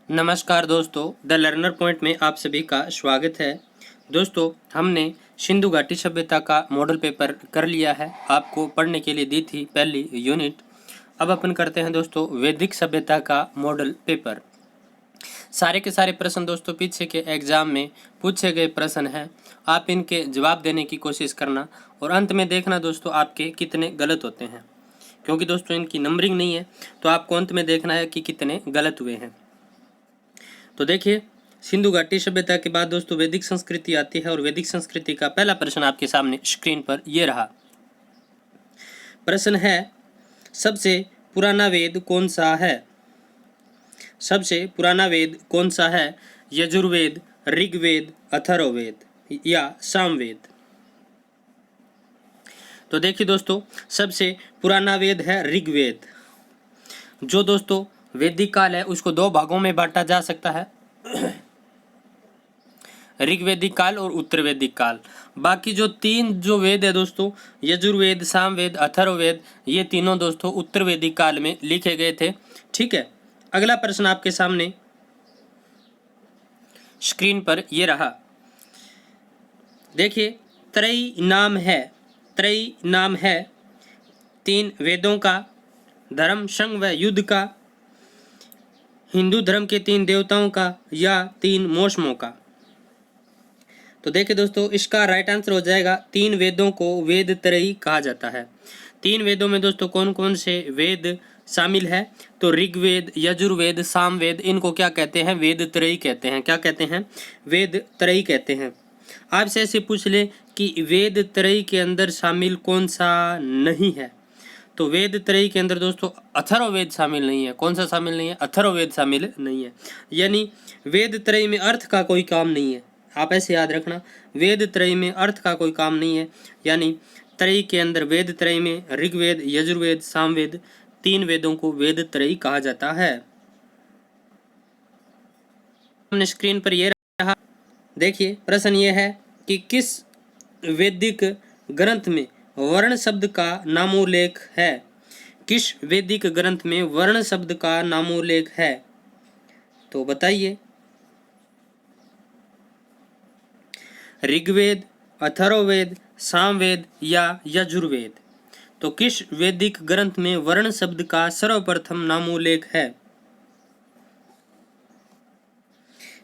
नमस्कार दोस्तों, the learner point में आप सभी का स्वागत है। दोस्तों, हमने सिंधु घाटी सभ्यता का मॉडल पेपर कर लिया है। आपको पढ़ने के लिए दी थी पहली यूनिट। अब अपन करते हैं दोस्तों वैदिक सभ्यता का मॉडल पेपर। सारे के सारे प्रश्न दोस्तों पीछे के एग्जाम में पूछे गए प्रश्न हैं। आप इनके जवाब देने की कोशिश करना और अंत में देखना दोस्तों आपके कितने गलत होते हैं, क्योंकि दोस्तों इनकी नंबरिंग नहीं है, तो आपको अंत में देखना है कि कितने गलत हुए हैं। तो देखिए, सिंधु घाटी सभ्यता के बाद दोस्तों वैदिक संस्कृति आती है और वैदिक संस्कृति का पहला प्रश्न आपके सामने स्क्रीन पर ये रहा। प्रश्न है, सबसे पुराना वेद कौन सा है? सबसे पुराना वेद कौन सा है? यजुर्वेद, ऋग्वेद, अथर्ववेद या सामवेद? तो देखिए दोस्तों, सबसे पुराना वेद है ऋग्वेद। जो दोस्तों वैदिक काल है उसको दो भागों में बांटा जा सकता है, ऋग्वेदिक काल और उत्तर वैदिक काल। बाकी जो तीन जो वेद है दोस्तों, यजुर्वेद, सामवेद, अथर्ववेद, ये तीनों दोस्तों उत्तर वैदिक काल में लिखे गए थे। ठीक है, अगला प्रश्न आपके सामने स्क्रीन पर ये रहा। देखिए, त्रयी नाम है तीन वेदों का, धर्म, संघ व युद्ध का, हिंदू धर्म के तीन देवताओं का या तीन मौसमों का। तो देखिए दोस्तों, इसका राइट आंसर हो जाएगा तीन वेदों को वेद त्रयी कहा जाता है। तीन वेदों में दोस्तों कौन कौन से वेद शामिल है? तो ऋग्वेद, यजुर्वेद, सामवेद, इनको क्या कहते हैं? वेद त्रयी कहते हैं। क्या कहते हैं? वेद त्रयी कहते हैं। आपसे ऐसे पूछ ले कि वेद त्रयी के अंदर शामिल कौन सा नहीं है, तो वेद त्रयी के अंदर दोस्तों अथर्ववेद शामिल नहीं है। कौन सा शामिल नहीं है? अथर्ववेद शामिल नहीं है। यानी वेद त्रयी में अर्थ का कोई काम नहीं है। आप ऐसे याद रखना, वेद त्रयी में अर्थ का कोई काम नहीं है। यानी त्रयी के अंदर, वेद त्रयी में ऋग्वेद, यजुर्वेद, सामवेद, तीन वेदों को वेद त्रयी कहा जाता है। हमने स्क्रीन पर ये रहा। देखिए, प्रश्न ये है कि किस वैदिक ग्रंथ में वर्ण शब्द का नामोल्लेख है? किस वैदिक ग्रंथ में वर्ण शब्द का नामोल्लेख है? तो बताइए। ऋग्वेद, अथर्ववेद, सामवेद या यजुर्वेद? तो किस वैदिक ग्रंथ में वर्ण शब्द का सर्वप्रथम नामोल्लेख है?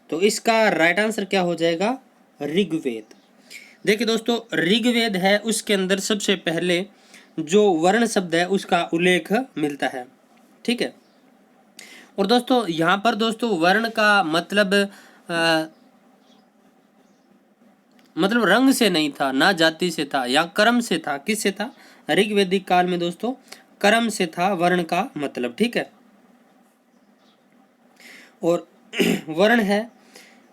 तो इसका राइट आंसर क्या हो जाएगा? ऋग्वेद। देखिए दोस्तों, ऋग्वेद है उसके अंदर सबसे पहले जो वर्ण शब्द है उसका उल्लेख मिलता है। ठीक है, और दोस्तों यहाँ पर दोस्तों वर्ण का मतलब रंग से नहीं था, ना जाति से था, या कर्म से था। किससे था? ऋग्वेदिक काल में दोस्तों कर्म से था वर्ण का मतलब। ठीक है, और वर्ण है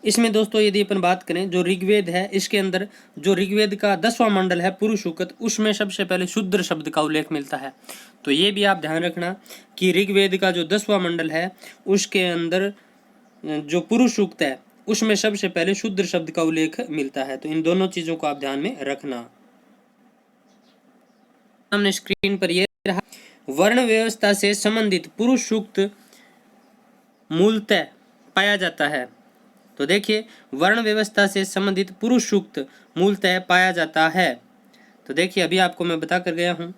इसमें दोस्तों, यदि अपन बात करें जो ऋग्वेद है, इसके अंदर जो ऋग्वेद का 10वां मंडल है पुरुष सूक्त, उसमें सबसे पहले शूद्र शब्द का उल्लेख मिलता है। तो ये भी आप ध्यान रखना कि ऋग्वेद का जो 10वां मंडल है उसके अंदर जो पुरुष सूक्त है उसमें सबसे पहले शूद्र शब्द का उल्लेख मिलता है। तो इन दोनों चीजों को आप ध्यान में रखना। हमने स्क्रीन पर ये रहा, वर्ण व्यवस्था से संबंधित पुरुष सूक्त मूलतः पाया जाता है। तो देखिए, वर्ण व्यवस्था से संबंधित पुरुष सूक्त मूलतः पाया जाता है। तो देखिए, अभी आपको मैं बता कर गया हूं,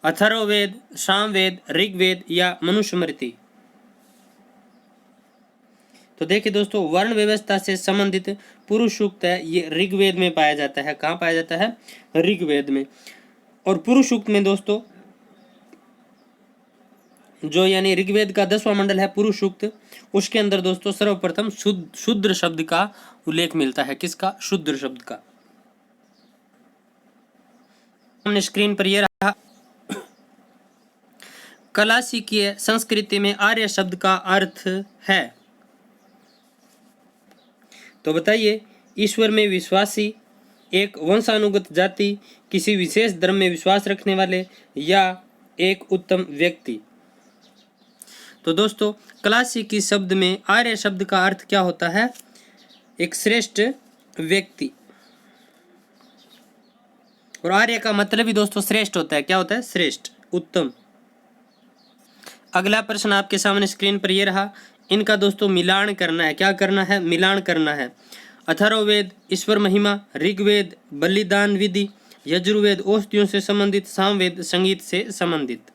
अथर्ववेद, सामवेद, ऋग्वेद या मनुस्मृति। तो देखिए दोस्तों, वर्ण व्यवस्था से संबंधित पुरुष सूक्त है ये ऋग्वेद में पाया जाता है। कहाँ पाया जाता है? ऋग्वेद में। और पुरुष सूक्त में दोस्तों जो यानी ऋग्वेद का 10वां मंडल है पुरुष सूक्त, उसके अंदर दोस्तों सर्वप्रथम शूद्र शब्द का उल्लेख मिलता है। किसका? शूद्र शब्द का। हमने स्क्रीन पर यह रहा, क्लासिकीय संस्कृति में आर्य शब्द का अर्थ है। तो बताइए, ईश्वर में विश्वासी, एक वंशानुगत जाति, किसी विशेष धर्म में विश्वास रखने वाले या एक उत्तम व्यक्ति। तो दोस्तों, क्लासिकी शब्द में आर्य शब्द का अर्थ क्या होता है? एक श्रेष्ठ व्यक्ति। और आर्य का मतलब ही दोस्तों श्रेष्ठ होता है। क्या होता है? श्रेष्ठ, उत्तम। अगला प्रश्न आपके सामने स्क्रीन पर ये रहा, इनका दोस्तों मिलान करना है। क्या करना है? मिलान करना है। अथर्ववेद ईश्वर महिमा, ऋग्वेद बलिदान विधि, यजुर्वेद औषधियों से संबंधित, सामवेद संगीत से संबंधित।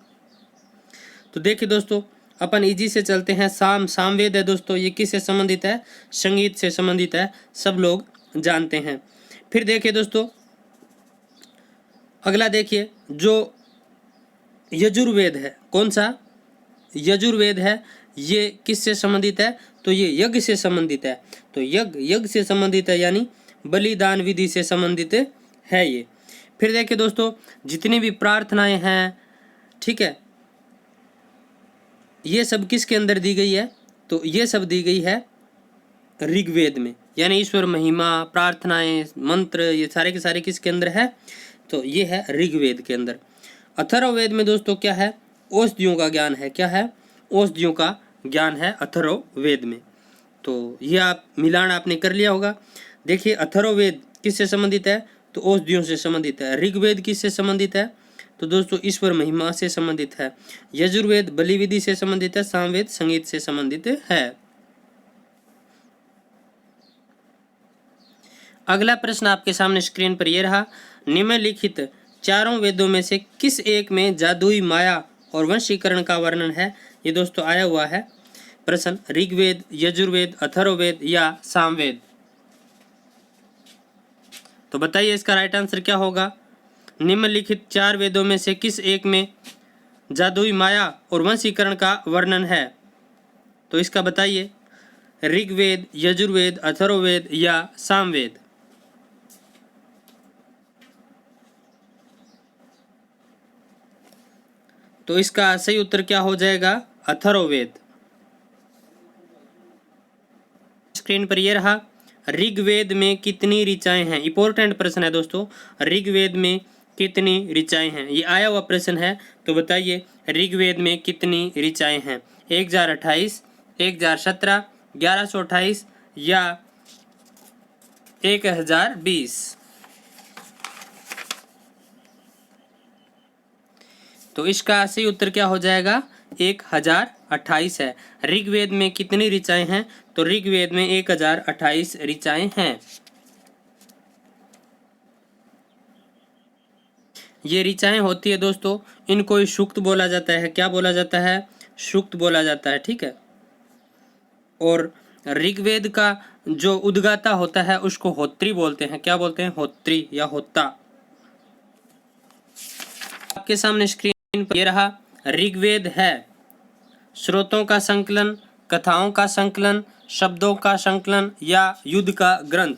तो देखिए दोस्तों, अपन इजी से चलते हैं। सामवेद है दोस्तों, ये किससे संबंधित है? संगीत से संबंधित है, सब लोग जानते हैं। फिर देखिए दोस्तों, अगला देखिए, जो यजुर्वेद है, कौन सा? यजुर्वेद है, ये किससे संबंधित है? तो ये यज्ञ से संबंधित है। तो यज्ञ से संबंधित है, यानी बलिदान विधि से संबंधित है ये। फिर देखिए दोस्तों, जितनी भी प्रार्थनाएं हैं, ठीक है, ये सब किसके अंदर दी गई है? तो ये सब दी गई है ऋग्वेद में, यानी ईश्वर महिमा, प्रार्थनाएं, मंत्र, ये सारे के सारे किसके अंदर है? तो ये है ऋग्वेद के अंदर। अथर्ववेद में दोस्तों क्या है? औषधियों का ज्ञान है। क्या है? औषधियों का ज्ञान है अथर्ववेद में। तो ये आप मिलान आपने कर लिया होगा। देखिए, अथर्ववेद किससे संबंधित है? तो औषधियों से संबंधित है। ऋग्वेद किससे संबंधित है? तो दोस्तों ईश्वर महिमा से संबंधित है। यजुर्वेद बलि विधि से संबंधित है। सामवेद संगीत से संबंधित है। अगला प्रश्न आपके सामने स्क्रीन पर यह रहा, निम्नलिखित चारों वेदों में से किस एक में जादुई माया और वशीकरण का वर्णन है? ये दोस्तों आया हुआ है प्रश्न। ऋग्वेद, यजुर्वेद, अथर्ववेद या सामवेद? तो बताइए इसका राइट आंसर क्या होगा? निम्नलिखित चार वेदों में से किस एक में जादुई माया और वशीकरण का वर्णन है? तो इसका बताइए, ऋग्वेद, यजुर्वेद, अथर्ववेद या सामवेद? तो इसका सही उत्तर क्या हो जाएगा? अथर्ववेद। स्क्रीन पर यह रहा, ऋग्वेद में कितनी ऋचाएं हैं? इंपॉर्टेंट प्रश्न है दोस्तों, ऋग्वेद में कितनी ऋचाएं हैं? ये आया हुआ प्रश्न है। तो बताइए ऋग्वेद में कितनी ऋचाएं हैं? 1028, 1017, 1128 या 1020? तो इसका सही उत्तर क्या हो जाएगा? 1028 है। ऋग्वेद में कितनी ऋचाएं हैं? तो ऋग्वेद में 1028 ऋचाएं हैं। ये ऋचाएं होती है दोस्तों, इनको सूक्त बोला जाता है। क्या बोला जाता है? सूक्त बोला जाता है, ठीक है। और ऋग्वेद का जो उद्गाता होता है उसको होत्री बोलते हैं। क्या बोलते हैं? होत्री या होता। आपके सामने स्क्रीन पर ये रहा, ऋग्वेद है स्रोतों का संकलन, कथाओं का संकलन, शब्दों का संकलन या युद्ध का ग्रंथ?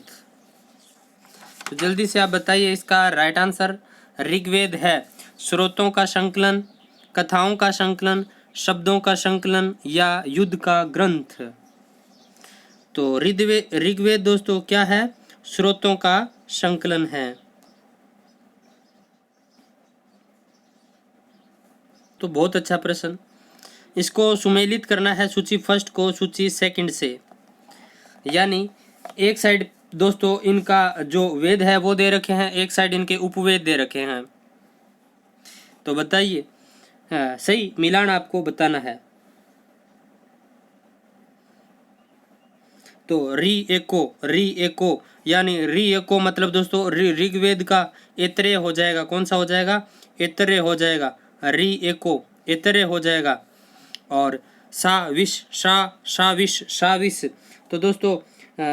तो जल्दी से आप बताइए इसका राइट आंसर। ऋग्वेद है स्रोतों का संकलन, कथाओं का संकलन, शब्दों का संकलन या युद्ध का ग्रंथ? तो ऋग्वेद दोस्तों क्या है? स्रोतों का संकलन है। तो बहुत अच्छा प्रश्न। इसको सुमेलित करना है सूची फर्स्ट को सूची सेकंड से, यानी एक साइड दोस्तों इनका जो वेद है वो दे रखे हैं, एक साइड इनके उपवेद दे रखे हैं। तो बताइए, सही मिलान आपको बताना है। तो री एको यानी री एको मतलब दोस्तों ऋग्वेद का ऐतरेय हो जाएगा। कौन सा हो जाएगा? ऐतरेय हो जाएगा। री एको ऐतरेय हो जाएगा। और साविश तो दोस्तों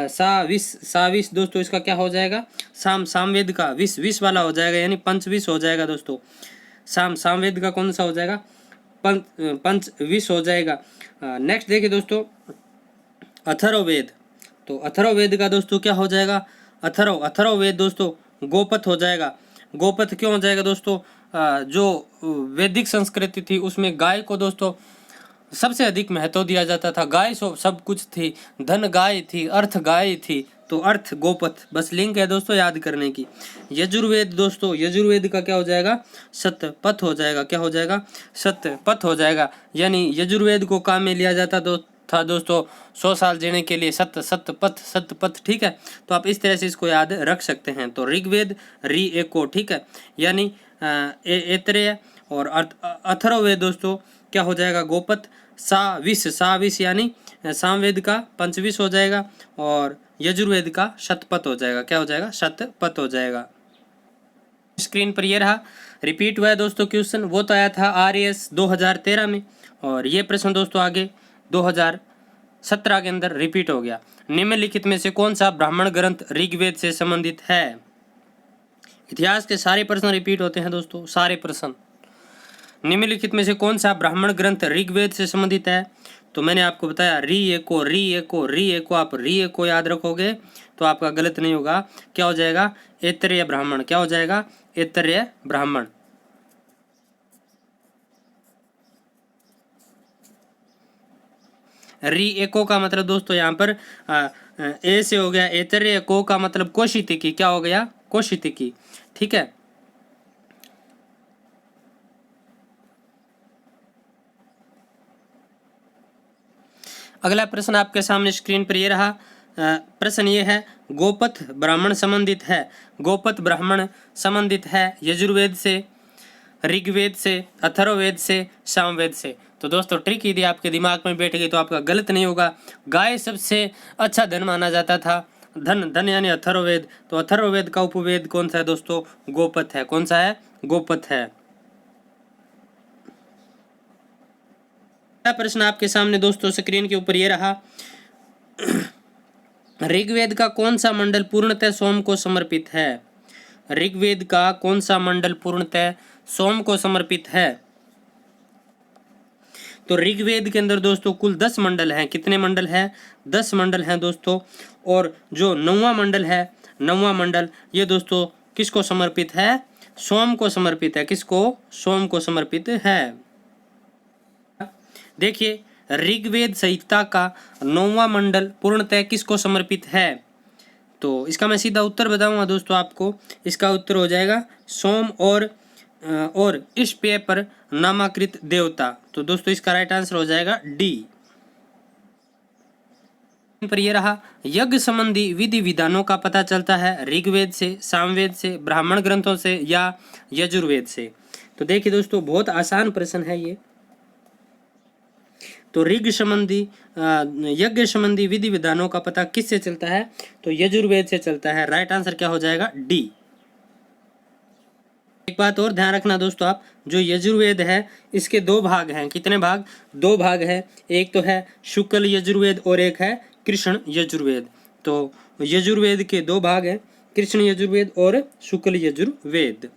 साविश दोस्तों इसका क्या हो जाएगा? सामवेद का विष वाला हो जाएगा, यानी पंचविश हो जाएगा दोस्तों। सामवेद का कौन सा हो जाएगा? पंचविश हो जाएगा। नेक्स्ट देखिए दोस्तों, अथर्ववेद। तो अथर्ववेद का दोस्तों क्या हो जाएगा? अथर्ववेद दोस्तों गोपथ हो जाएगा। गोपथ क्यों हो जाएगा दोस्तों? जो वैदिक संस्कृति थी उसमें गाय को दोस्तों सबसे अधिक महत्व दिया जाता था। गाय सब कुछ थी, धन गाय थी, अर्थ गाय थी, तो अर्थ गोपथ। बस लिंक है दोस्तों याद करने की। यजुर्वेद दोस्तों, यजुर्वेद का क्या हो जाएगा? सतपथ हो जाएगा। क्या हो जाएगा? सतपथ हो जाएगा। यानी यजुर्वेद को काम में लिया जाता था दोस्तों 100 साल जीने के लिए। सतपथ, ठीक है। तो आप इस तरह से इसको याद रख सकते हैं। तो ऋग्वेद री एको, ठीक है, यानी ऐतरेय। और अथर्ववेद दोस्तों क्या हो जाएगा, गोपथ। साविस यानी सामवेद का पंचविश हो जाएगा और यजुर्वेद का शतपथ हो जाएगा। क्या हो जाएगा, शतपथ हो जाएगा। स्क्रीन पर ये रहा, रिपीट हुआ है दोस्तों क्वेश्चन, वो तो आया था RAS 2013 में, और ये प्रश्न दोस्तों आगे 2017 के अंदर रिपीट हो गया। निम्नलिखित में से कौन सा ब्राह्मण ग्रंथ ऋग्वेद से संबंधित है। इतिहास के सारे प्रश्न रिपीट होते हैं दोस्तों, सारे प्रश्न। निम्नलिखित में से कौन सा ब्राह्मण ग्रंथ ऋग्वेद से संबंधित है, तो मैंने आपको बताया री एको। आप री एको याद रखोगे तो आपका गलत नहीं होगा। क्या हो जाएगा, ऐतरेय ब्राह्मण। क्या हो जाएगा, ऐतरेय ब्राह्मण। री एको का मतलब दोस्तों यहाँ पर ए से हो गया ऐतरेय, को का मतलब कौशितिकी। क्या हो गया, कौशितिकी। ठीक है, अगला प्रश्न आपके सामने स्क्रीन पर ये रहा। प्रश्न ये है, गोपथ ब्राह्मण संबंधित है। गोपथ ब्राह्मण संबंधित है यजुर्वेद से, ऋग्वेद से, अथर्ववेद से, सामवेद से। तो दोस्तों ट्रिक यदि आपके दिमाग में बैठ गई तो आपका गलत नहीं होगा। गाय सबसे अच्छा धन माना जाता था, धन यानी अथर्ववेद। तो अथर्ववेद का उपवेद कौन सा है दोस्तों, गोपथ है। कौन सा है, गोपथ है। प्रश्न आपके सामने दोस्तों स्क्रीन के ऊपर ये रहा, ऋग्वेद का कौन सा मंडल पूर्णतः सोम को समर्पित है। ऋग्वेद का कौन सा मंडल पूर्णतः सोम को समर्पित है। तो ऋग्वेद के अंदर दोस्तों कुल 10 मंडल हैं। कितने मंडल हैं, 10 मंडल हैं दोस्तों। और जो 9वां मंडल है, 9वां मंडल ये दोस्तों किसको समर्पित है, सोम को समर्पित है। किसको, सोम को समर्पित है। देखिए ऋग्वेद संहिता का 9वां मंडल पूर्णतः किसको समर्पित है, तो इसका मैं सीधा उत्तर बताऊंगा दोस्तों आपको। इसका उत्तर हो जाएगा सोम और इस पेय पर नामाकृत देवता। तो दोस्तों इसका राइट आंसर हो जाएगा डी। पर यह रहा, यज्ञ संबंधी विधि विधानों का पता चलता है ऋग्वेद से, सामवेद से, ब्राह्मण ग्रंथों से या यजुर्वेद से। तो देखिए दोस्तों बहुत आसान प्रश्न है ये। तो ऋग संबंधी यज्ञ संबंधी विधि विधानों का पता किससे चलता है, तो यजुर्वेद से चलता है। राइट आंसर क्या हो जाएगा, डी। एक बात और ध्यान रखना दोस्तों आप, जो यजुर्वेद है इसके 2 भाग हैं। कितने भाग, 2 भाग है। एक तो है शुक्ल यजुर्वेद और एक है कृष्ण यजुर्वेद। तो यजुर्वेद के 2 भाग हैं, कृष्ण यजुर्वेद और शुक्ल यजुर्वेद।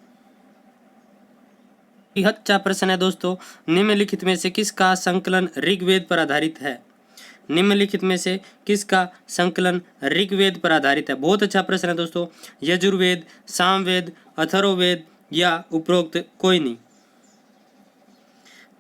अच्छा प्रश्न है दोस्तों, निम्नलिखित में से किसका संकलन ऋग्वेद पर आधारित है। निम्नलिखित में से किसका संकलन ऋग्वेद पर आधारित है। बहुत अच्छा प्रश्न है दोस्तों। यजुर्वेद, सामवेद, अथर्ववेद या उपरोक्त कोई नहीं।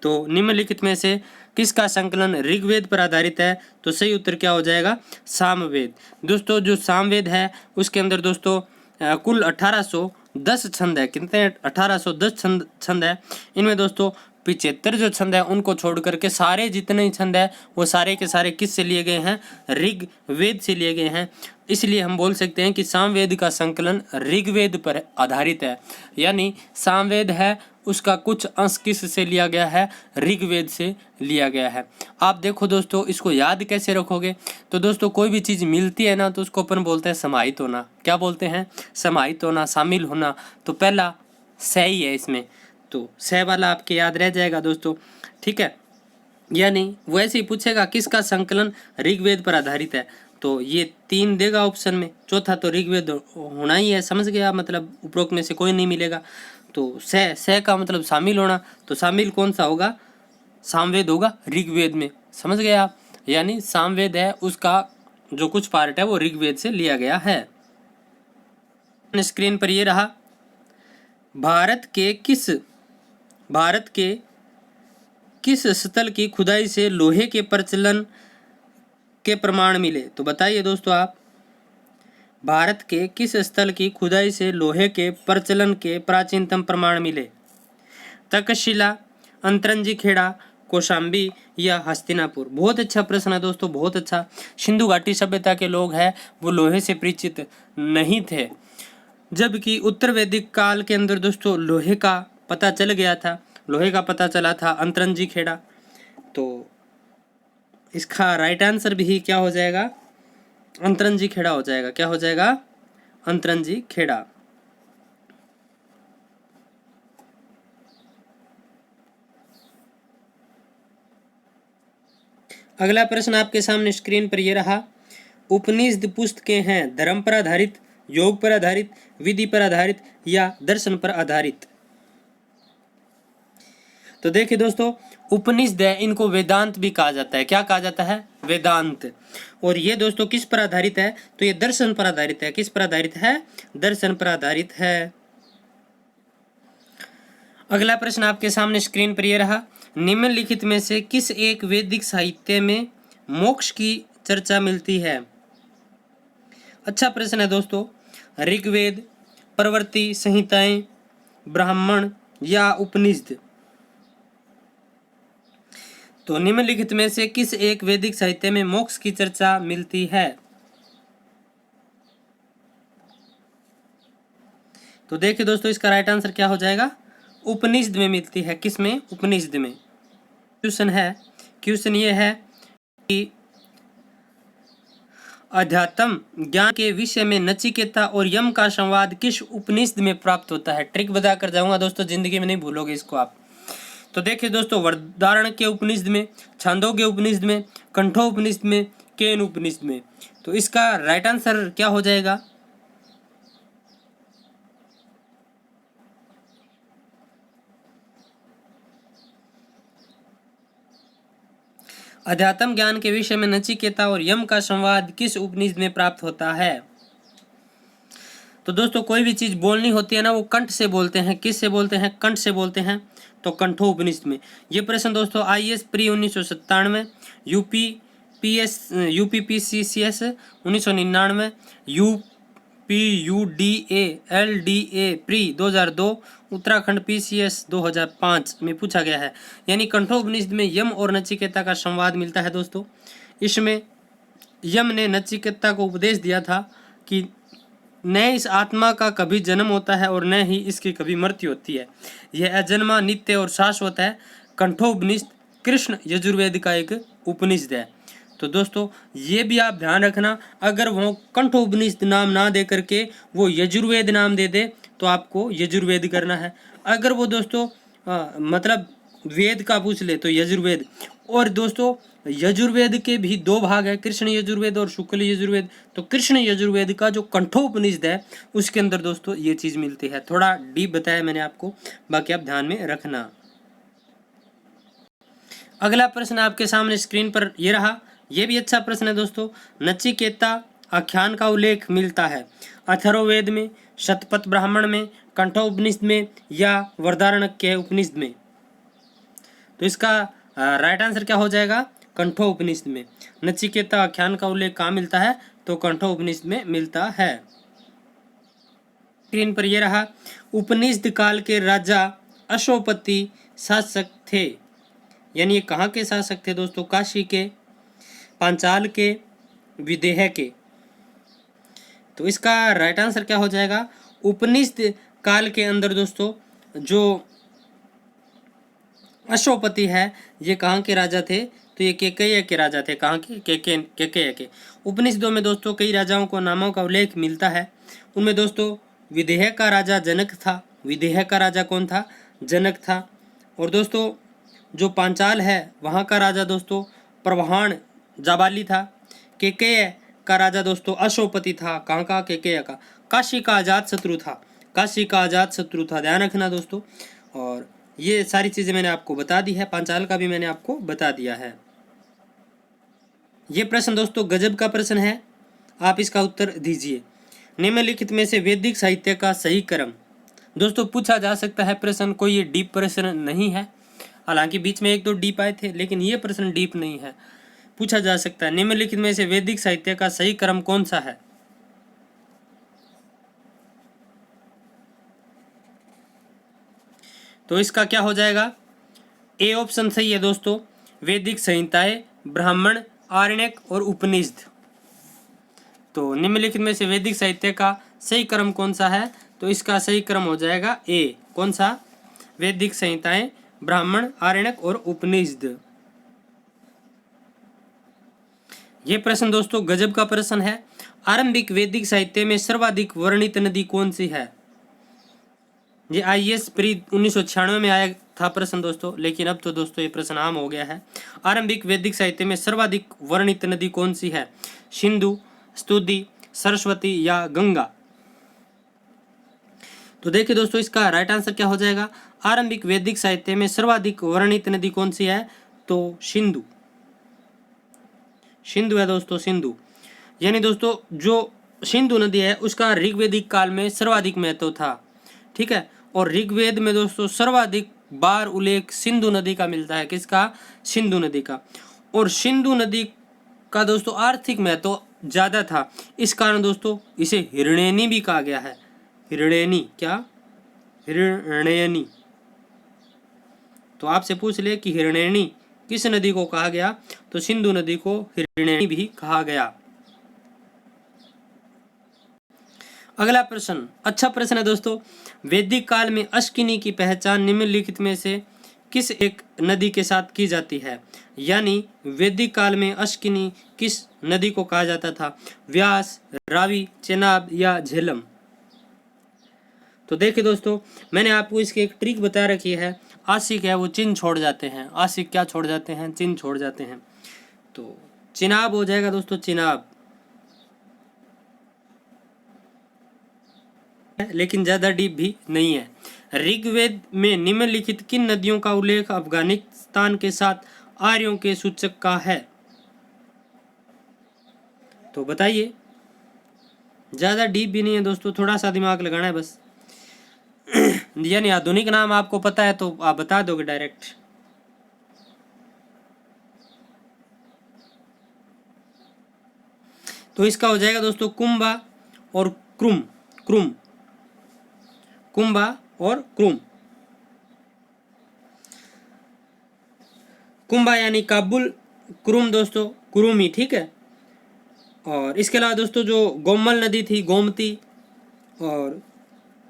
तो निम्नलिखित में से किसका संकलन ऋग्वेद पर आधारित है, तो सही उत्तर क्या हो जाएगा, सामवेद। दोस्तों जो सामवेद है उसके अंदर दोस्तों कुल 1810 छंद है। कितने, 1810 छंद है। इनमें दोस्तों 75 जो छंद है उनको छोड़ करके सारे जितने छंद है वो सारे के सारे किस से लिए गए हैं, ऋग्वेद से लिए गए हैं। इसलिए हम बोल सकते हैं कि सामवेद का संकलन ऋग्वेद पर आधारित है। यानी सामवेद है उसका कुछ अंश किस से लिया गया है, ऋग्वेद से लिया गया है। आप देखो दोस्तों इसको याद कैसे रखोगे, तो दोस्तों कोई भी चीज़ मिलती है ना तो उसको अपन बोलते हैं समाहित होना। क्या बोलते हैं, समाहित होना, शामिल होना। तो पहला सही है इसमें, तो सह वाला आपके याद रह जाएगा दोस्तों। ठीक है, यानी वैसे ही पूछेगा किसका संकलन ऋग्वेद पर आधारित है, तो ये 3 देगा ऑप्शन में। चौथा तो ऋग्वेद होना ही है, समझ गया, मतलब उपरोक्त में से कोई नहीं मिलेगा। तो सह का मतलब शामिल होना, तो शामिल कौन सा होगा, सामवेद होगा ऋग्वेद में। समझ गए आप, यानी सामवेद है उसका जो कुछ पार्ट है वो ऋग्वेद से लिया गया है। स्क्रीन पर ये रहा, भारत के किस स्थल की खुदाई से लोहे के प्रचलन के प्रमाण मिले, तो बताइए दोस्तों आप। भारत के किस स्थल की खुदाई से लोहे के प्रचलन के प्राचीनतम प्रमाण मिले। तक्षशिला, अंतरंजी खेड़ा, कौशाम्बी या हस्तिनापुर। बहुत अच्छा प्रश्न है दोस्तों, बहुत अच्छा। सिंधु घाटी सभ्यता के लोग हैं वो लोहे से परिचित नहीं थे, जबकि उत्तर वैदिक काल के अंदर दोस्तों लोहे का पता चल गया था। लोहे का पता चला था अंतरंजी खेड़ा। तो इसका राइट आंसर भी क्या हो जाएगा, अंतरंजी खेड़ा हो जाएगा। क्या हो जाएगा, अंतरंजी खेड़ा। अगला प्रश्न आपके सामने स्क्रीन पर ये रहा, उपनिषद पुस्तकें हैं धर्म पर आधारित, योग पर आधारित, विधि पर आधारित या दर्शन पर आधारित। तो देखिए दोस्तों, उपनिषद है, इनको वेदांत भी कहा जाता है। क्या कहा जाता है, वेदांत। और ये दोस्तों किस पर आधारित है, तो ये दर्शन पर आधारित है। किस पर आधारित है, दर्शन पर आधारित है। अगला प्रश्न आपके सामने स्क्रीन पर ये रहा, निम्नलिखित में से किस एक वैदिक साहित्य में मोक्ष की चर्चा मिलती है। अच्छा प्रश्न है दोस्तों। ऋग्वेद, प्रवृत्ति संहिताएं, ब्राह्मण या उपनिषद। तो निम्नलिखित में से किस एक वैदिक साहित्य में मोक्ष की चर्चा मिलती है। तो देखिए दोस्तों, इसका राइट आंसर क्या हो जाएगा, उपनिषद में मिलती है। किस में, उपनिषद में। क्वेश्चन ये है कि अध्यात्म ज्ञान के विषय में नचिकेता और यम का संवाद किस उपनिषद में प्राप्त होता है। ट्रिक बता कर जाऊंगा दोस्तों, जिंदगी में नहीं भूलोगे इसको आप। तो देखिए दोस्तों, वरदारण के उपनिषद में, छांदोग्य उपनिषद में, कंठो उपनिषद में, केन उपनिषद में। तो इसका राइट आंसर क्या हो जाएगा, अध्यात्म ज्ञान के विषय में नचिकेता और यम का संवाद किस उपनिषद में प्राप्त होता है। तो दोस्तों, कोई भी चीज बोलनी होती है ना, वो कंठ से बोलते हैं। किस से बोलते हैं, कंठ से बोलते हैं। तो कंठो उपनिषद में। ये प्रश्न दोस्तों IAS pre 1997, UPPCCS 1999, UPUDA LDA pre 2002, Uttarakhand PCS 2005 में पूछा गया है। यानी कंठो उपनिषद में यम और नचिकेता का संवाद मिलता है दोस्तों। इसमें यम ने नचिकेता को उपदेश दिया था कि न इस आत्मा का कभी जन्म होता है और न ही इसकी कभी मृत्यु होती है, यह अजन्मा, नित्य और शाश्वत है। कंठोपनिषद कृष्ण यजुर्वेद का एक उपनिषद है। तो दोस्तों, ये भी आप ध्यान रखना, अगर वो कंठोपनिषद नाम ना दे करके वो यजुर्वेद नाम दे दे तो आपको यजुर्वेद करना है। अगर वो दोस्तों मतलब वेद का पूछ ले तो यजुर्वेद। और दोस्तों, यजुर्वेद के भी दो भाग है, कृष्ण यजुर्वेद और शुक्ल यजुर्वेद। तो कृष्ण यजुर्वेद का जो कंठोपनिषद है उसके अंदर दोस्तों ये चीज मिलती है। थोड़ा डीप बताया मैंने आपको, बाकी आप ध्यान में रखना। अगला प्रश्न आपके सामने स्क्रीन पर ये रहा, ये भी अच्छा प्रश्न है दोस्तों। नचिकेता आख्यान का उल्लेख मिलता है अथर्ववेद में, शतपथ ब्राह्मण में, कंठोपनिषद में या वरदारण्यक उपनिषद में। तो इसका राइट आंसर क्या हो जाएगा, कंठो उपनिषद में। नचिकेता आख्यान का उल्लेख कहाँ मिलता है, तो कंठो उपनिषद में मिलता है। स्क्रीन पर यह रहा, उपनिषद काल के राजा अशोपति शासक थे। यानी ये कहाँ के शासक थे दोस्तों, काशी के, पांचाल के, विदेह के। तो इसका राइट आंसर क्या हो जाएगा, उपनिषद काल के अंदर दोस्तों जो अशोपति है ये कहाँ के राजा थे, तो ये केकय के राजा थे। कहाँ के, केकय के। उपनिषदों में दोस्तों कई राजाओं को नामों का उल्लेख मिलता है। उनमें दोस्तों विदेह का राजा जनक था। विदेह का राजा कौन था, जनक था। और दोस्तों जो पांचाल है वहाँ का राजा दोस्तों प्रवहान जाबाली था। केकय का राजा दोस्तों अशोपति था। कहाँ का, केकय का। काशी का आजाद शत्रु था। काशी का आजाद शत्रु था, ध्यान रखना दोस्तों। और ये सारी चीजें मैंने आपको बता दी है, पांचाल का भी मैंने आपको बता दिया है। ये प्रश्न दोस्तों गजब का प्रश्न है, आप इसका उत्तर दीजिए। निम्नलिखित में से वैदिक साहित्य का सही क्रम। दोस्तों पूछा जा सकता है प्रश्न, कोई ये डीप प्रश्न नहीं है। हालांकि बीच में एक दो डीप आए थे, लेकिन ये प्रश्न डीप नहीं है। पूछा जा सकता है निम्नलिखित में से वैदिक साहित्य का सही क्रम कौन सा है। तो इसका क्या हो जाएगा, ए ऑप्शन सही है दोस्तों। वैदिक संहिताएं, ब्राह्मण, आरण्यक और उपनिषद। तो निम्नलिखित में से वैदिक साहित्य का सही क्रम कौन सा है, तो इसका सही क्रम हो जाएगा ए। कौन सा, वैदिक संहिताएं, ब्राह्मण, आरण्यक और उपनिषद। ये प्रश्न दोस्तों गजब का प्रश्न है। आरंभिक वैदिक साहित्य में सर्वाधिक वर्णित नदी कौन सी है? ये IAS प्री 1996 में आया था प्रश्न दोस्तों, लेकिन अब तो दोस्तों ये प्रश्न आम हो गया है। आरंभिक वैदिक साहित्य में सर्वाधिक वर्णित नदी कौन सी है? सिंधु, स्तुति, सरस्वती या गंगा? तो देखिए दोस्तों इसका राइट आंसर क्या हो जाएगा। आरंभिक वैदिक साहित्य में सर्वाधिक वर्णित नदी कौन सी है? तो सिंधु, सिंधु है दोस्तों, सिंधु। यानी दोस्तों जो सिंधु नदी है उसका ऋग्वैदिक काल में सर्वाधिक महत्व था, ठीक है। और ऋग्वेद में दोस्तों सर्वाधिक बार उल्लेख सिंधु नदी का मिलता है। किसका? सिंधु नदी का। और सिंधु नदी का दोस्तों आर्थिक महत्व ज्यादा था, इस कारण दोस्तों इसे हिरण्यनी भी कहा गया है। हिरण्यनी, क्या? हिरण्यनी। तो आपसे पूछ ले कि हिरण्यनी किस नदी को कहा गया, तो सिंधु नदी को हिरण्यनी भी कहा गया। अगला प्रश्न, अच्छा प्रश्न है दोस्तों। वैदिक काल में अश्किनी की पहचान निम्नलिखित में से किस एक नदी के साथ की जाती है? यानी वैदिक काल में अश्किनी किस नदी को कहा जाता था? व्यास, रावी, चेनाब या झेलम? तो देखिए दोस्तों मैंने आपको इसकी एक ट्रिक बता रखी है। आशिक है वो चिन्ह छोड़ जाते हैं। आशिक क्या छोड़ जाते हैं? चिन्ह छोड़ जाते हैं। तो चिनाब हो जाएगा दोस्तों, चिनाब। लेकिन ज्यादा डीप भी नहीं है। ऋग्वेद में निम्नलिखित किन नदियों का उल्लेख अफगानिस्तान के साथ आर्यों के सूचक का है? तो बताइए। ज्यादा डीप भी नहीं है दोस्तों, थोड़ा सा दिमाग लगाना है बस। यानी आधुनिक नाम आपको पता है तो आप बता दोगे डायरेक्ट। तो इसका हो जाएगा दोस्तों कुंभा और क्रुम। क्रुम, कुंभा और क्रुम। कुंभा यानी काबुल, क्रुम दोस्तों कुरुमी, ठीक है। और इसके अलावा दोस्तों जो गोमल नदी थी, गोमती, और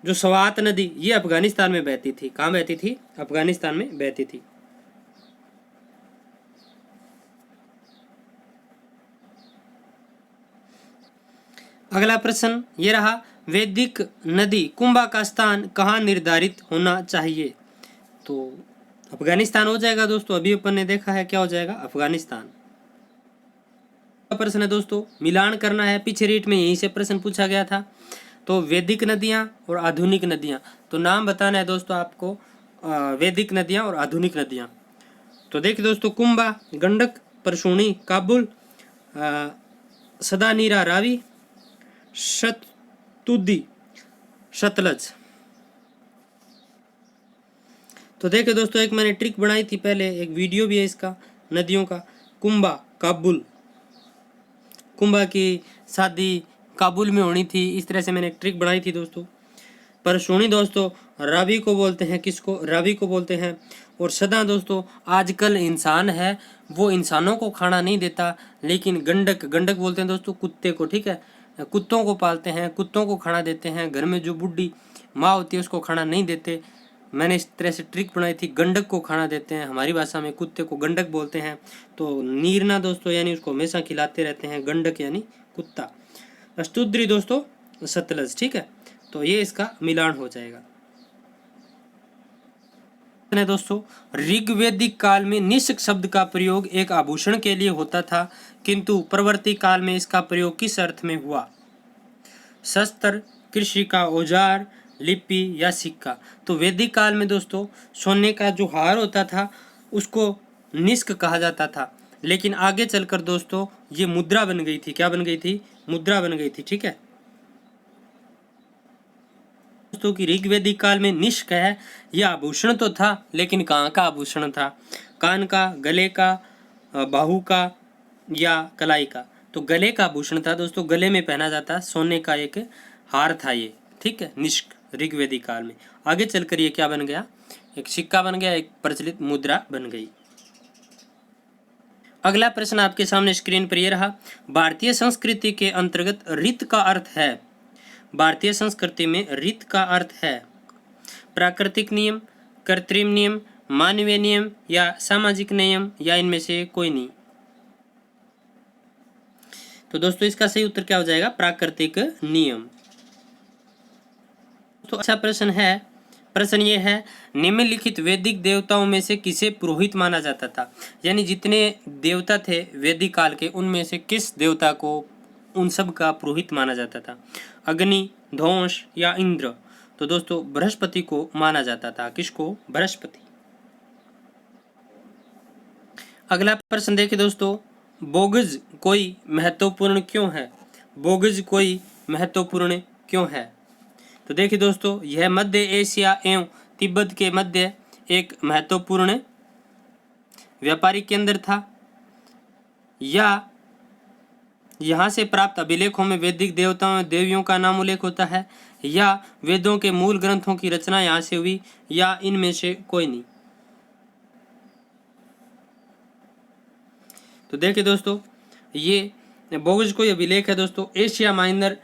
जो स्वात नदी, ये अफगानिस्तान में बहती थी। कहाँ बहती थी? अफगानिस्तान में बहती थी। अगला प्रश्न ये रहा, वैदिक नदी कुंभा का स्थान कहाँ निर्धारित होना चाहिए? तो अफगानिस्तान हो जाएगा दोस्तों। अभी अपन ने देखा है क्या हो जाएगा, अफगानिस्तान। प्रश्न है दोस्तों, मिलान करना है। पीछे रीट में यहीं से प्रश्न पूछा गया था। तो वैदिक नदियाँ और आधुनिक नदियाँ, तो नाम बताना है दोस्तों आपको, वैदिक नदियाँ और आधुनिक नदियाँ। तो देखिए दोस्तों, कुंभा गंडक, परशुणी काबुल, सदानीरा रावी, शतुद्दी सतलज। तो देखिए दोस्तों एक मैंने ट्रिक बनाई थी पहले, एक वीडियो भी है इसका नदियों का। कुंभा काबुल, कुंभा की शादी काबुल में होनी थी, इस तरह से मैंने एक ट्रिक बनाई थी दोस्तों। परशुणी दोस्तों रावी को बोलते हैं, किसको? रावी को बोलते हैं। और सदा दोस्तों आजकल इंसान है वो इंसानों को खाना नहीं देता, लेकिन गंडक, गंडक बोलते हैं दोस्तों कुत्ते को, ठीक है। कुत्तों को पालते हैं, कुत्तों को खाना देते हैं। घर में जो बुढ़ी माँ होती है उसको खाना नहीं देते। मैंने इस तरह से ट्रिक बनाई थी, गंडक को खाना देते हैं। हमारी भाषा में कुत्ते को गंडक बोलते हैं। तो नीरना दोस्तों यानी उसको हमेशा खिलाते रहते हैं, गंडक यानी कुत्ता। अष्टुद्री दोस्तों सतलज, ठीक है। तो ये इसका मिलान हो जाएगा। दोस्तों ऋग्वैदिक काल में निष्क शब्द का प्रयोग एक आभूषण के लिए होता था, किंतु परवर्ती काल में इसका प्रयोग किस अर्थ में हुआ? शस्त्र, कृषि का औजार, लिपि या सिक्का? तो वैदिक काल में दोस्तों सोने का जो हार होता था उसको निष्क कहा जाता था, लेकिन आगे चलकर दोस्तों ये मुद्रा बन गई थी। क्या बन गई थी? मुद्रा बन गई थी, ठीक है दोस्तों। की ऋग्वैदिक काल में निष्क है, यह आभूषण तो था, लेकिन कहाँ का आभूषण था? कान का, गले का, बाहु का या कलाई का? तो गले का आभूषण था दोस्तों, गले में पहना जाता सोने का एक हार था ये, ठीक है, निष्क ऋग्वैदिक काल में। आगे चलकर ये क्या बन गया? एक सिक्का बन गया, एक प्रचलित मुद्रा बन गई। अगला प्रश्न आपके सामने स्क्रीन पर ये रहा, भारतीय संस्कृति के अंतर्गत रीत का अर्थ है। भारतीय संस्कृति में रीत का अर्थ है प्राकृतिक नियम, कृत्रिम नियम, मानवीय नियम या सामाजिक नियम या इनमें से कोई नहीं। तो दोस्तों इसका सही उत्तर क्या हो जाएगा? प्राकृतिक नियम। तो अच्छा प्रश्न है। प्रश्न ये है, निम्नलिखित वैदिक देवताओं में से किसे पुरोहित माना जाता था? यानी जितने देवता थे वैदिक काल के, उनमें से किस देवता को उन सब का पुरोहित माना जाता था? अग्नि, ध्वंस या इंद्र? तो दोस्तों बृहस्पति को माना जाता था। किसको? बृहस्पति। अगला प्रश्न देखिए दोस्तों, बोगज कोई महत्वपूर्ण क्यों है? बोगज कोई महत्वपूर्ण क्यों है? तो देखिए दोस्तों, यह मध्य एशिया एवं तिब्बत के मध्य एक महत्वपूर्ण व्यापारिक केंद्र था। या यहाँ से प्राप्त अभिलेखों में वैदिक देवताओं और देवियों का नाम उल्लेख होता है, या वेदों के मूल ग्रंथों की रचना यहाँ से हुई, या इनमें से कोई नहीं। तो देखिए दोस्तों, ये बोगज कोई अभिलेख है दोस्तों, एशिया माइनर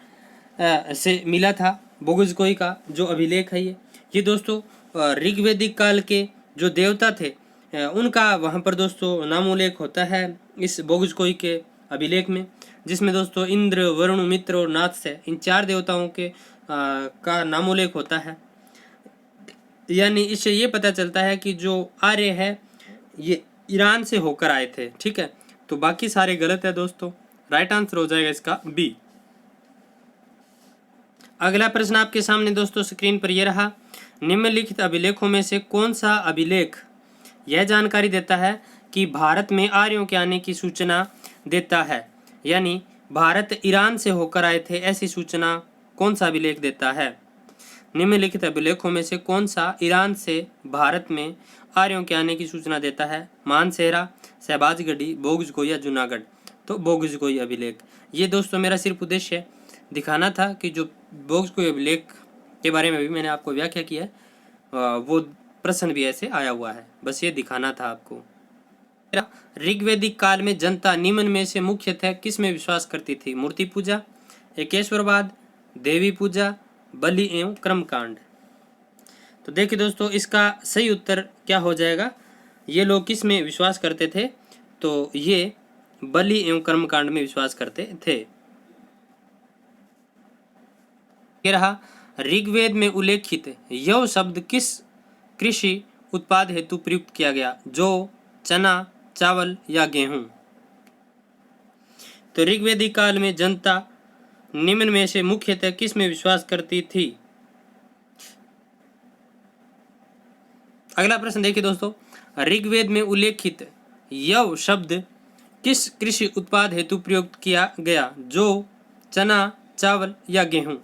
से मिला था। बोगज कोई का जो अभिलेख है ये दोस्तों ऋग्वैदिक काल के जो देवता थे उनका वहाँ पर दोस्तों नाम उल्लेख होता है इस बोगज कोई के अभिलेख में, जिसमें दोस्तों इंद्र, वरुण, मित्र और नाथ से इन 4 देवताओं के का नाम उल्लेख होता है। यानी इससे ये पता चलता है कि जो आर्य है ये ईरान से होकर आए थे। ठीक है, तो बाकी सारे गलत है दोस्तों। राइट आंसर हो जाएगा इसका बी। अगला प्रश्न आपके सामने दोस्तों स्क्रीन पर यह रहा, निम्नलिखित अभिलेखों में से कौन सा अभिलेख यह जानकारी देता है कि भारत में आर्यों के आने की सूचना देता है? यानी भारत ईरान से होकर आए थे, ऐसी सूचना कौन सा अभिलेख देता है? निम्नलिखित अभिलेखों में से कौन सा ईरान से भारत में आर्यों के आने की सूचना देता है? मानसेहरा, शहबाजगढ़ी, बोगजकोई या जूनागढ़? तो बोगजकोई अभिलेख। ये दोस्तों मेरा सिर्फ उद्देश्य दिखाना था कि जो बोगजकोई अभिलेख के बारे में भी मैंने आपको व्याख्या की है, वो प्रश्न भी ऐसे आया हुआ है, बस ये दिखाना था आपको। ऋग्वैदिक काल में जनता निम्न में से मुख्यतः किस में विश्वास करती थी? मूर्ति पूजा, एकेश्वरवाद, देवी पूजा, बलि एवं कर्मकांड? तो देखिए दोस्तों इसका सही उत्तर क्या हो जाएगा? ये लोग किस में विश्वास करते थे? तो ये बलि एवं कर्मकांड में विश्वास करते थे। ये रहा, ऋग्वेद में उल्लेखित यव शब्द किस कृषि उत्पाद हेतु प्रयुक्त किया गया? जौ, चना, चावल या गेहूं? तो ऋग्वैदिक काल में जनता निम्न में से मुख्यतः किस में विश्वास करती थी? अगला प्रश्न देखिए दोस्तों, ऋग्वेद में उल्लेखित यव शब्द किस कृषि उत्पाद हेतु प्रयुक्त किया गया? जौ, चना, चावल या गेहूं?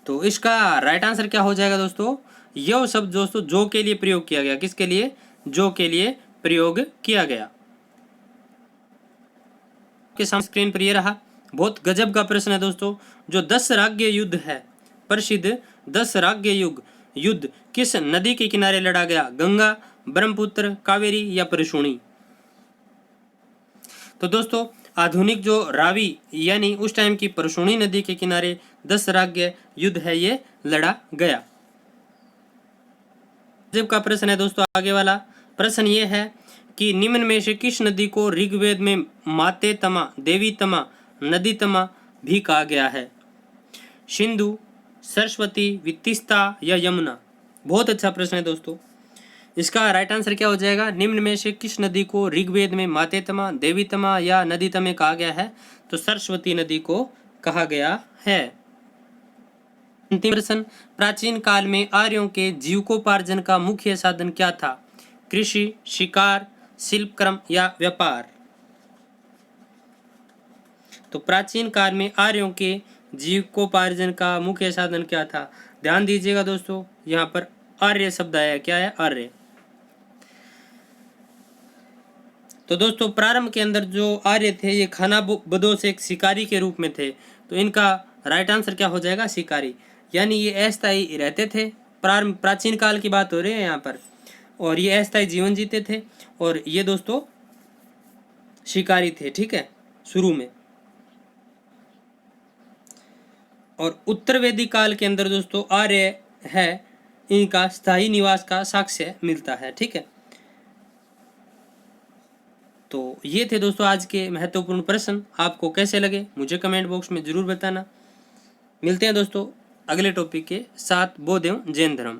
तो इसका राइट आंसर क्या हो जाएगा दोस्तों? यह शब्द दोस्तों जो के लिए प्रयोग किया गया। किसके लिए? जो के लिए प्रयोग किया गया। के सामने स्क्रीन पर ये रहा, बहुत गजब का प्रश्न है दोस्तों। जो 10 राज्य युद्ध है, प्रसिद्ध 10 राज्य युद्ध किस नदी के किनारे लड़ा गया? गंगा, ब्रह्मपुत्र, कावेरी या परशुनी? तो दोस्तों आधुनिक जो रावी यानी उस टाइम की परशुनी नदी के किनारे 10 राज्य युद्ध है ये लड़ा गया। जब का प्रश्न है दोस्तों आगे वाला प्रश्न ये है कि निम्न में से किस नदी को ऋग्वेद में माते तमा, देवी तमा, नदी तमा भी कहा गया है? सिंधु, सरस्वती, वित्तिस्ता या यमुना? बहुत अच्छा प्रश्न है दोस्तों। इसका राइट आंसर क्या हो जाएगा? निम्न में से किस नदी को ऋग्वेद में माते तमा, देवी तमा या नदी तमे कहा गया है? तो सरस्वती नदी को कहा गया है। अंतिम प्रश्न, प्राचीन काल में आर्यों के जीविकोपार्जन का मुख्य साधन क्या था? कृषि, शिकार, शिल्पकर्म या व्यापार? तो प्राचीन काल में आर्यों के जीविकोपार्जन का मुख्य साधन क्या था? ध्यान दीजिएगा दोस्तों, यहाँ पर आर्य शब्द आया। क्या है? आर्य। तो दोस्तों प्रारंभ के अंदर जो आर्य थे ये खानाबदोश एक शिकारी के रूप में थे। तो इनका राइट आंसर क्या हो जाएगा? शिकारी। यानी ये अस्थायी रहते थे। प्राचीन काल की बात हो रही है यहाँ पर, और ये अस्थायी जीवन जीते थे, और ये दोस्तों शिकारी थे। ठीक है, शुरू में। और उत्तर वैदिक काल के अंदर दोस्तों आर्य है इनका स्थायी निवास का साक्ष्य मिलता है। ठीक है, तो ये थे दोस्तों आज के महत्वपूर्ण प्रश्न। आपको कैसे लगे मुझे कमेंट बॉक्स में ज़रूर बताना। मिलते हैं दोस्तों अगले टॉपिक के साथ। बौद्ध एवं जैन धर्म।